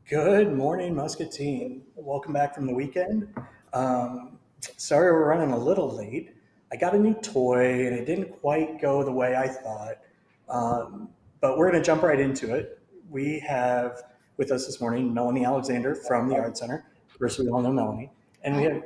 Good morning, Muscatine. Welcome back from the weekend. Sorry we're running a little late. I got a new toy and it didn't quite go the way I thought. Um, but we're going to jump right into it. We have with us this morning Melanie Alexandar from the Art Center. Of course, we all know Melanie. And we Hi. have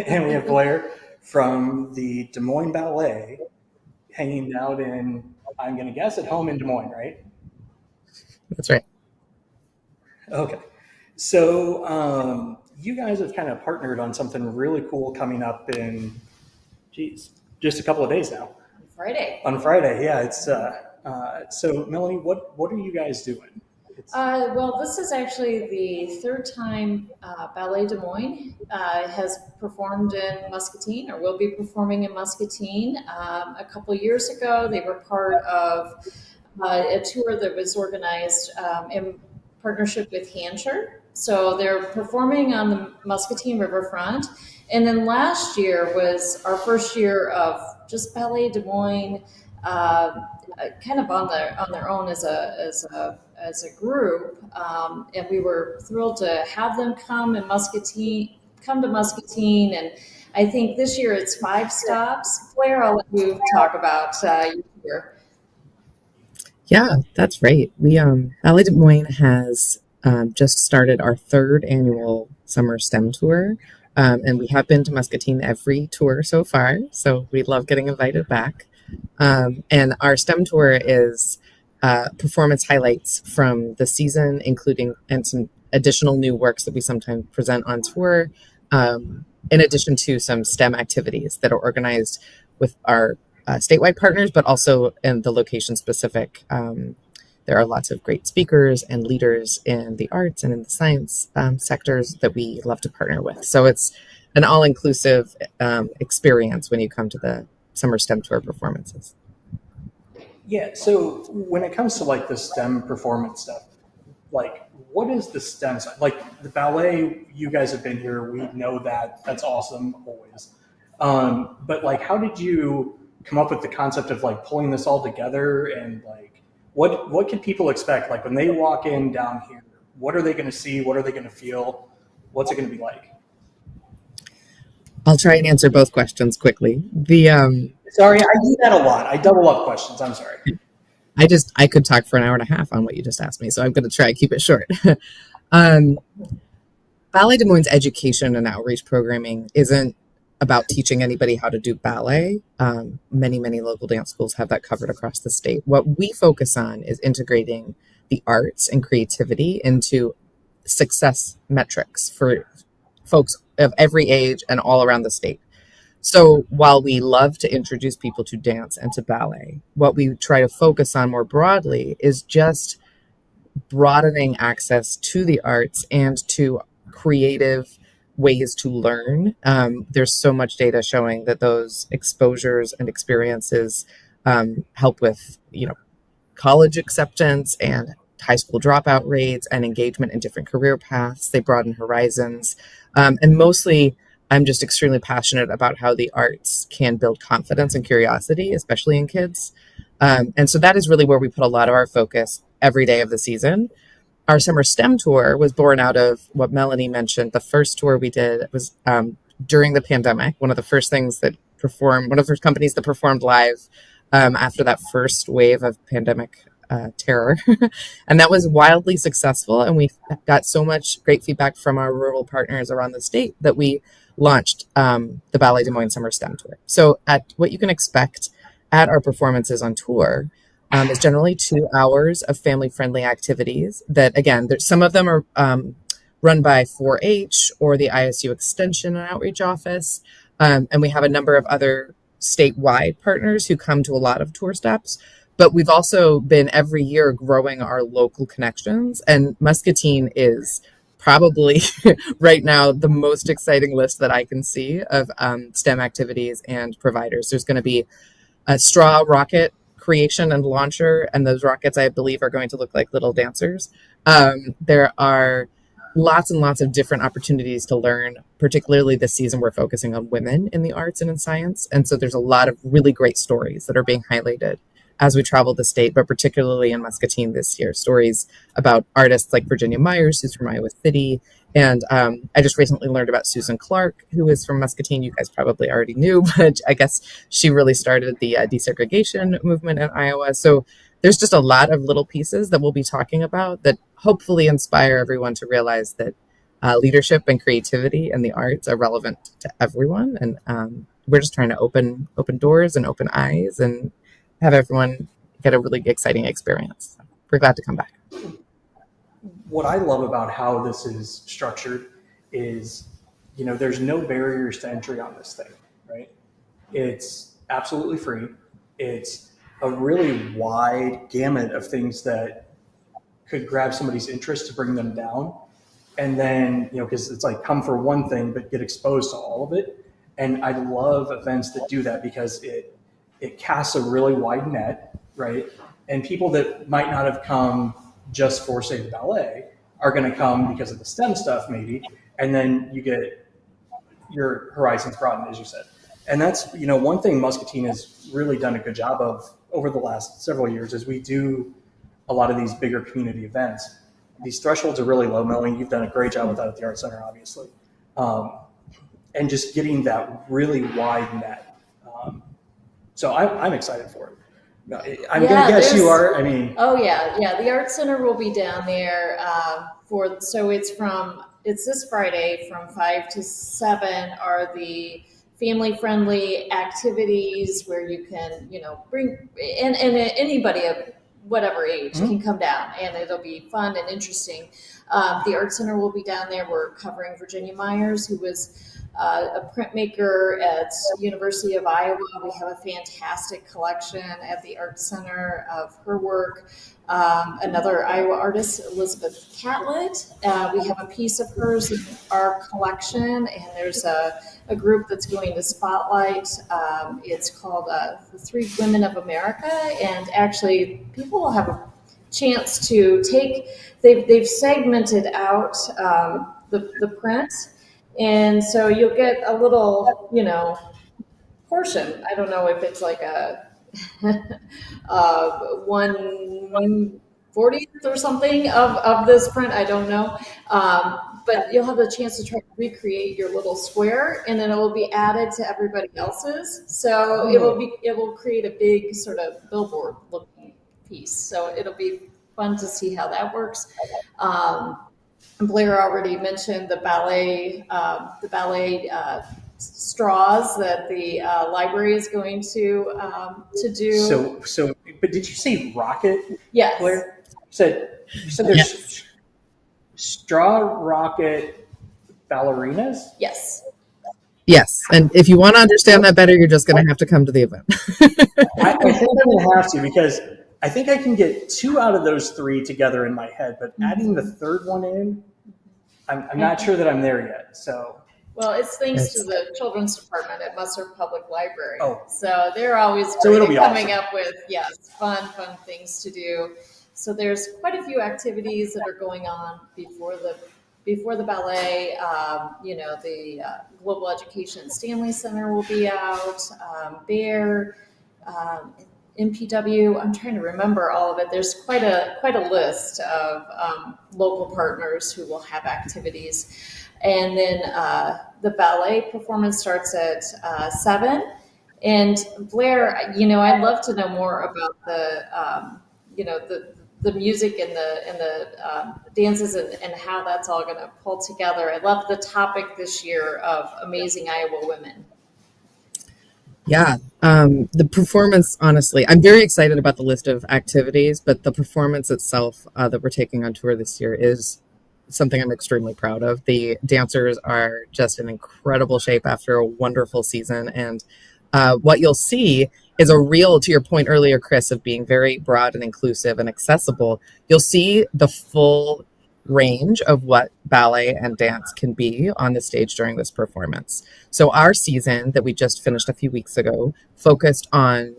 and we have Blaire from the Des Moines Ballet hanging out in, I'm going to guess, at home in Des Moines, right? That's right. Okay. So you guys have kind of partnered on something really cool coming up in, geez, just a couple of days now. Friday. On Friday, yeah. It's so Melanie, what are you guys doing? It's, Well, this is actually the third time Ballet Des Moines has performed in Muscatine or will be performing in Muscatine. A couple years ago, they were part of a tour that was organized in partnership with Hampshire. So they're performing on the Muscatine Riverfront. And then last year was our first year of just Ballet Des Moines, kind of on their own as a group, and we were thrilled to have them come to Muscatine, and I think this year it's 5 stops. Blaire, I'll let you talk about your tour. Yeah, that's right. We Ballet Des Moines has just started our third annual summer STEM tour, and we have been to Muscatine every tour so far. So we love getting invited back. And our STEM tour is performance highlights from the season, including and some additional new works that we sometimes present on tour, in addition to some STEM activities that are organized with our statewide partners, but also in the location specific. There are lots of great speakers and leaders in the arts and in the science sectors that we love to partner with. So it's an all-inclusive experience when you come to the Summer STEM Tour performances. yeah. So when it comes to like the STEM performance stuff, like what is the STEM side? Like the ballet, you guys have been here. We know that. That's awesome, always. But like, how did you come up with the concept of like pulling this all together and like what can people expect? Like when they walk in down here, what are they going to see? What are they going to feel? What's it going to be like? I'll try and answer both questions quickly. Sorry, I do that a lot. I double up questions. I'm sorry. I could talk for an hour and a half on what you just asked me, so I'm going to try and keep it short. um, Ballet Des Moines education and outreach programming isn't about teaching anybody how to do ballet. Many local dance schools have that covered across the state. What we focus on is integrating the arts and creativity into success metrics for folks of every age and all around the state. So while we love to introduce people to dance and to ballet, what we try to focus on more broadly is just broadening access to the arts and to creative ways to learn. There's so much data showing that those exposures and experiences help with, college acceptance and high school dropout rates and engagement in different career paths. They broaden horizons. And mostly, I'm just extremely passionate about how the arts can build confidence and curiosity, especially in kids. And so that is really where we put a lot of our focus every day of the season. Our summer STEM tour was born out of what Melanie mentioned. The first tour we did was during the pandemic. One of the first companies that performed live after that first wave of pandemic terror. And that was wildly successful. And we got so much great feedback from our rural partners around the state that we launched the Ballet Des Moines Summer STEM Tour. So at what you can expect at our performances on tour is generally 2 hours of family-friendly activities that, again, some of them are run by 4-H or the ISU Extension and Outreach Office. And we have a number of other statewide partners who come to a lot of tour stops. But we've also been every year growing our local connections. And Muscatine is probably right now the most exciting list that I can see of STEM activities and providers. There's going to be a straw rocket creation and launcher, and those rockets, I believe, are going to look like little dancers. There are lots and lots of different opportunities to learn. Particularly this season, we're focusing on women in the arts and in science. And so there's a lot of really great stories that are being highlighted as we traveled the state, but particularly in Muscatine this year, stories about artists like Virginia Myers, who's from Iowa City. And I just recently learned about Susan Clark, who is from Muscatine. You guys probably already knew, but I guess she really started the desegregation movement in Iowa. So there's just a lot of little pieces that we'll be talking about that hopefully inspire everyone to realize that leadership and creativity and the arts are relevant to everyone. And we're just trying to open doors and open eyes and have everyone get a really exciting experience. We're glad to come back. What I love about how this is structured is, there's no barriers to entry on this thing, right? It's absolutely free. It's a really wide gamut of things that could grab somebody's interest to bring them down. And then, because it's like come for one thing, but get exposed to all of it. And I love events that do that because it casts a really wide net, right? And people that might not have come just for, say, the ballet are going to come because of the STEM stuff, maybe. And then you get your horizons broadened, as you said. And that's, one thing Muscatine has really done a good job of over the last several years is we do a lot of these bigger community events. These thresholds are really low. Melanie, you've done a great job with that at the Art Center, obviously. And just getting that really wide net. So I'm excited for it. I'm going to guess you are. Oh yeah. The Art Center will be down there so it's this Friday from 5 to 7 are the family-friendly activities where you can, bring and anybody of whatever age can come down, and it'll be fun and interesting. The Art Center will be down there. We're covering Virginia Myers, who was a printmaker at University of Iowa. We have a fantastic collection at the Art Center of her work. Another Iowa artist, Elizabeth Catlett. We have a piece of hers in our collection, and there's a group that's going to spotlight. It's called The Three Women of America, and actually people will have a chance to they've segmented out the print. And so you'll get a little, portion. I don't know if it's like a 1/40th or something of this print. I don't know. But you'll have the chance to try to recreate your little square, and then it will be added to everybody else's. So it will create a big sort of billboard looking piece. So it'll be fun to see how that works. Blaire already mentioned the ballet straws that the library is going to do. So, but did you say rocket? Yes. Blaire? You said there's straw rocket ballerinas? Yes. Yes. And if you want to understand that better, you're just going to have to come to the event. I think I'm going to have to, because I think I can get 2 out of those 3 together in my head, but adding the third one in, I'm not sure that I'm there yet. So, well, it's thanks to the children's department at Musser Public Library. Oh. So they're always coming up with fun things to do. So there's quite a few activities that are going on before the ballet. The Global Education Stanley Center will be out. Blaire. MPW, I'm trying to remember all of it. There's quite a list of local partners who will have activities. And then the ballet performance starts at 7. And Blaire, I'd love to know more about the music and the dances and how that's all going to pull together. I love the topic this year of Amazing Iowa Women. Yeah, the performance, honestly, I'm very excited about the list of activities, but the performance itself that we're taking on tour this year is something I'm extremely proud of. The dancers are just in incredible shape after a wonderful season. And what you'll see is to your point earlier, Chris, of being very broad and inclusive and accessible. You'll see the full range of what ballet and dance can be on the stage during this performance. So our season that we just finished a few weeks ago focused on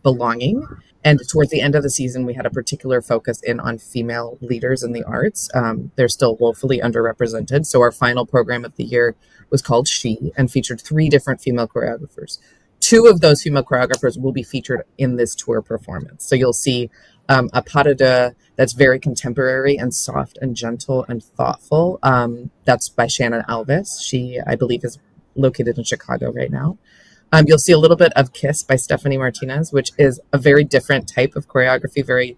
belonging. And towards the end of the season, we had a particular focus on female leaders in the arts. They're still woefully underrepresented. So our final program of the year was called She and featured 3 different female choreographers. two of those female choreographers will be featured in this tour performance. So you'll see a pas de deux that's very contemporary and soft and gentle and thoughtful. That's by Shannon Alvis. She, I believe, is located in Chicago right now. You'll see a little bit of Kiss by Stephanie Martinez, which is a very different type of choreography, very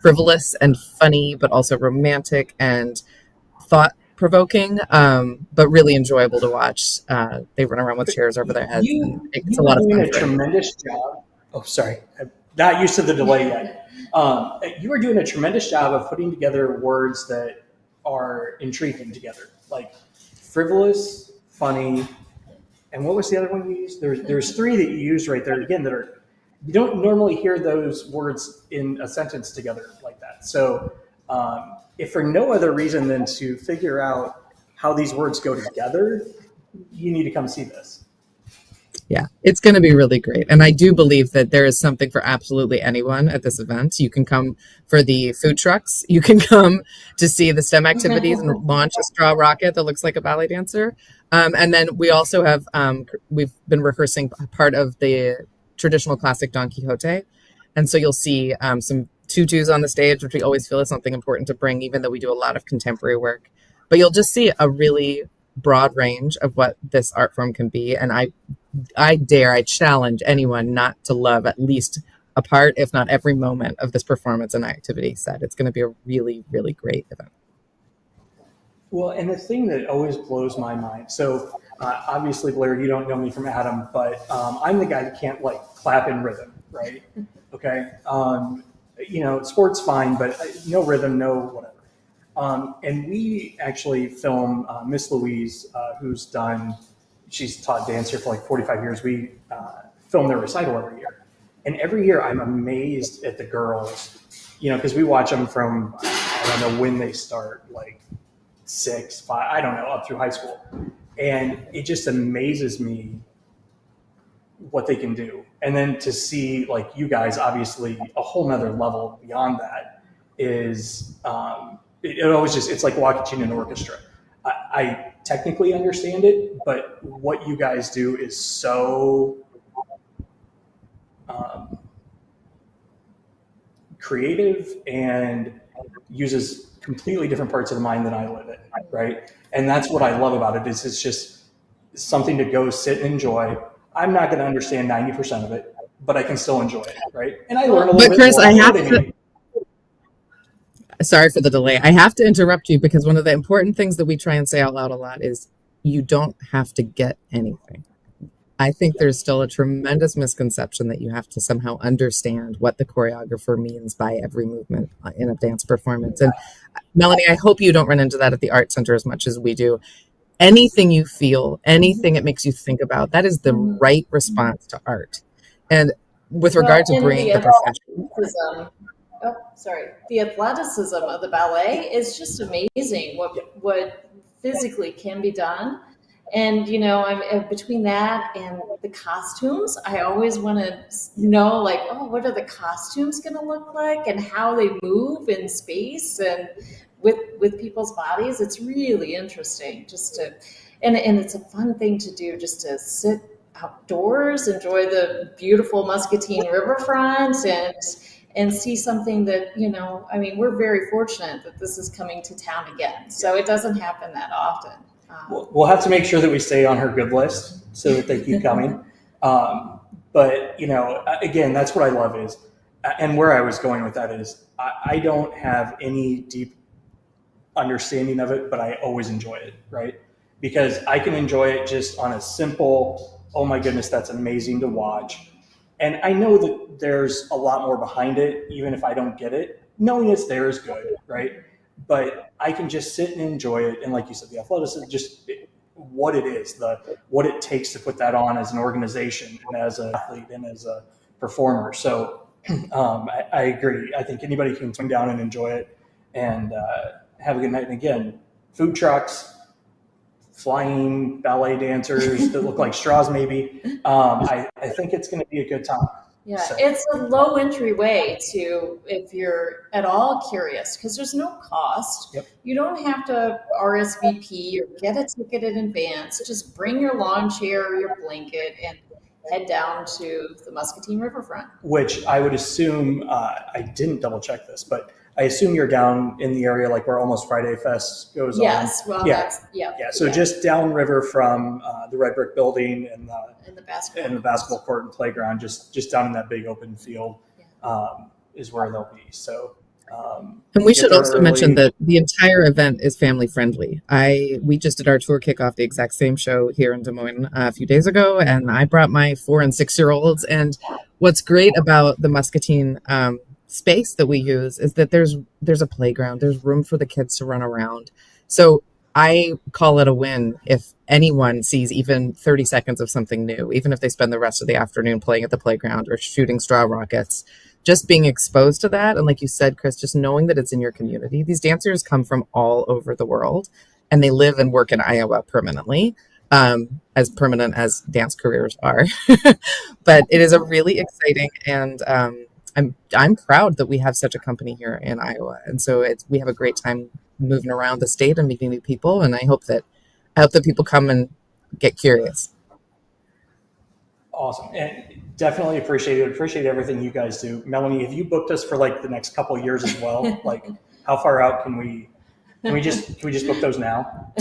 frivolous and funny, but also romantic and thought-provoking, but really enjoyable to watch. They run around with chairs over their heads. And it's a lot of fun. You were doing a tremendous job. Oh, sorry. I'm not used to the delay yet. You were doing a tremendous job of putting together words that are intriguing together, like frivolous, funny, and what was the other one you used? There's three that you used right there again that are, you don't normally hear those words in a sentence together like that. So if for no other reason than to figure out how these words go together, you need to come see this. Yeah, it's going to be really great. And I do believe that there is something for absolutely anyone at this event. You can come for the food trucks. You can come to see the STEM activities and launch a straw rocket that looks like a ballet dancer. And then we also have, we've been rehearsing part of the traditional classic Don Quixote. And so you'll see some tutus on the stage, which we always feel is something important to bring, even though we do a lot of contemporary work. But you'll just see a really broad range of what this art form can be. And I challenge anyone not to love at least a part, if not every moment of this performance and activity set. It's going to be a really, really great event. Well, and the thing that always blows my mind, so obviously, Blaire, you don't know me from Adam, but I'm the guy that can't like clap in rhythm, right? Okay. Sport's fine, but no rhythm, no whatever. And we actually film Miss Louise, she's taught dance here for like 45 years. We film their recital every year. And every year I'm amazed at the girls, because we watch them from, I don't know when they start, like 6, 5, I don't know, up through high school. And it just amazes me what they can do. And then to see like you guys, obviously a whole nother level beyond that is, it always it's like watching an orchestra. I technically understand it, but what you guys do is so creative and uses completely different parts of the mind than I live in, right? And that's what I love about it is it's just something to go sit and enjoy. I'm not going to understand 90% of it, but I can still enjoy it, right? And I learn a little bit Chris, more. I have to... Sorry for the delay. I have to interrupt you because one of the important things that we try and say out loud a lot is you don't have to get anything. I think there's still a tremendous misconception that you have to somehow understand what the choreographer means by every movement in a dance performance. And Melanie, I hope you don't run into that at the Art Center as much as we do. Anything you feel, anything it makes you think about, that is the right response to art. And with regard to bringing the profession... The athleticism of the ballet is just amazing. What physically can be done, and I'm between that and the costumes. I always want to know, like, what are the costumes going to look like, and how they move in space and with people's bodies. It's really interesting, and it's a fun thing to do, just to sit outdoors, enjoy the beautiful Muscatine Riverfront, and see something that, we're very fortunate that this is coming to town again. So it doesn't happen that often. We'll have to make sure that we stay on her good list so that they keep coming. But, again, that's what I love is, and where I was going with that is, I don't have any deep understanding of it, but I always enjoy it, right? Because I can enjoy it just on a simple, oh my goodness, that's amazing to watch. And I know that there's a lot more behind it, even if I don't get it. Knowing it's there is good, right? But I can just sit and enjoy it. And like you said, the athleticism, just what it is, what it takes to put that on as an organization and as an athlete and as a performer. So I agree. I think anybody can swing down and enjoy it and have a good night. And again, food trucks, flying ballet dancers that look like straws maybe. I think it's going to be a good time. Yeah, so. It's a low entry way to, if you're at all curious, because there's no cost. Yep. You don't have to RSVP or get a ticket in advance. Just bring your lawn chair or your blanket head down to the Muscatine Riverfront. Which I would assume, I didn't double check this, but I assume you're down in the area like where Almost Friday Fest goes on. Yes, well, Yeah. that's, yeah. Yeah, so just downriver from the Red Brick Building and In the basketball. the basketball court and playground, just down in that big open field, is where they'll be. So, And we get should there also mention early. that the entire event is family friendly. We just did our tour kickoff, the exact same show here in Des Moines a few days ago, and I brought my 4 and 6-year-olds. And what's great about the Muscatine space that we use is that there's a playground, there's room for the kids to run around. So I call it a win if anyone sees even 30 seconds of something new, even if they spend the rest of the afternoon playing at the playground or shooting straw rockets. Just being exposed to that, and like you said, Chris, just knowing that it's in your community. These dancers come from all over the world, and they live and work in Iowa permanently, as permanent as dance careers are. But it is a really exciting, and I'm proud that we have such a company here in Iowa, and so we have a great time moving around the state and meeting new people, and I hope that people come and get curious. Awesome. And definitely appreciate everything you guys do. Melanie, have you booked us for like the next couple of years as well? Like how far out can we just book those now?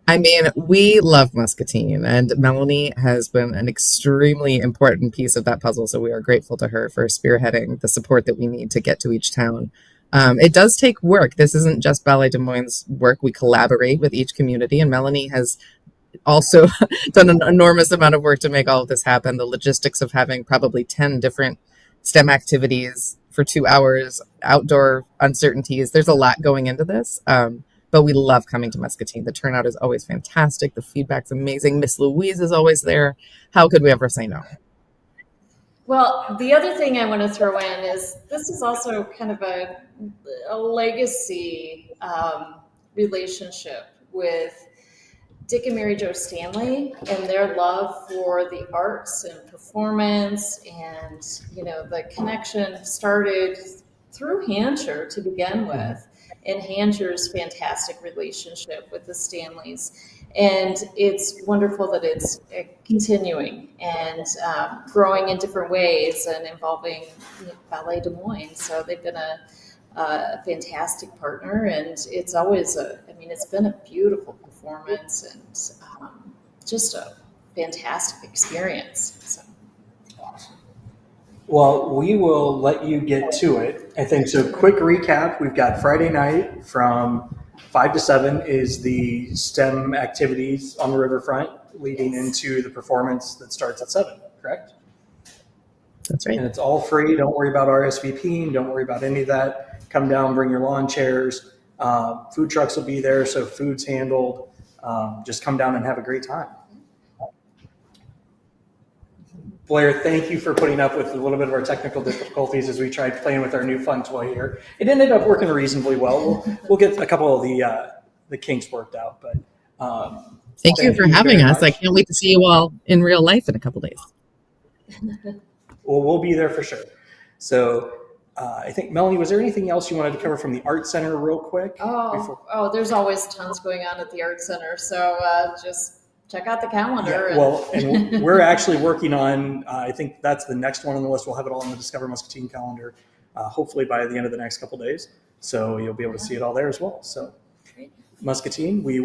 I mean, we love Muscatine, and Melanie has been an extremely important piece of that puzzle. So we are grateful to her for spearheading the support that we need to get to each town. It does take work. This isn't just Ballet Des Moines' work. We collaborate with each community, and Melanie has also done an enormous amount of work to make all of this happen. The logistics of having probably 10 different STEM activities for 2 hours, outdoor uncertainties. There's a lot going into this. But we love coming to Muscatine. The turnout is always fantastic. The feedback's amazing. Miss Louise is always there. How could we ever say no? Well, the other thing I want to throw in is this is also kind of a legacy relationship with Dick and Mary Jo Stanley and their love for the arts and performance. And, the connection started through Hancher to begin with, and Hancher's fantastic relationship with the Stanleys. And it's wonderful that it's continuing and growing in different ways and involving Ballet Des Moines. So they've been a fantastic partner, and it's always it's been a beautiful performance and just a fantastic experience. So. Well, we will let you get to it. I think so. Quick recap. We've got Friday night from 5 to 7 is the STEM activities on the riverfront leading into the performance that starts at 7, correct? That's right. And it's all free. Don't worry about RSVPing. Don't worry about any of that. Come down, bring your lawn chairs. Food trucks will be there, so food's handled. Just come down and have a great time. Blaire, thank you for putting up with a little bit of our technical difficulties as we tried playing with our new fun toy here. It ended up working reasonably well. We'll get a couple of the kinks worked out. But thank you for having us. Much. I can't wait to see you all in real life in a couple days. Well, we'll be there for sure. So I think, Melanie, was there anything else you wanted to cover from the Art Center real quick? Oh, there's always tons going on at the Art Center. So just check out the calendar. Yeah, and we're actually working on, I think that's the next one on the list. We'll have it all on the Discover Muscatine calendar, hopefully by the end of the next couple days. So you'll be able to see it all there as well. So Muscatine, we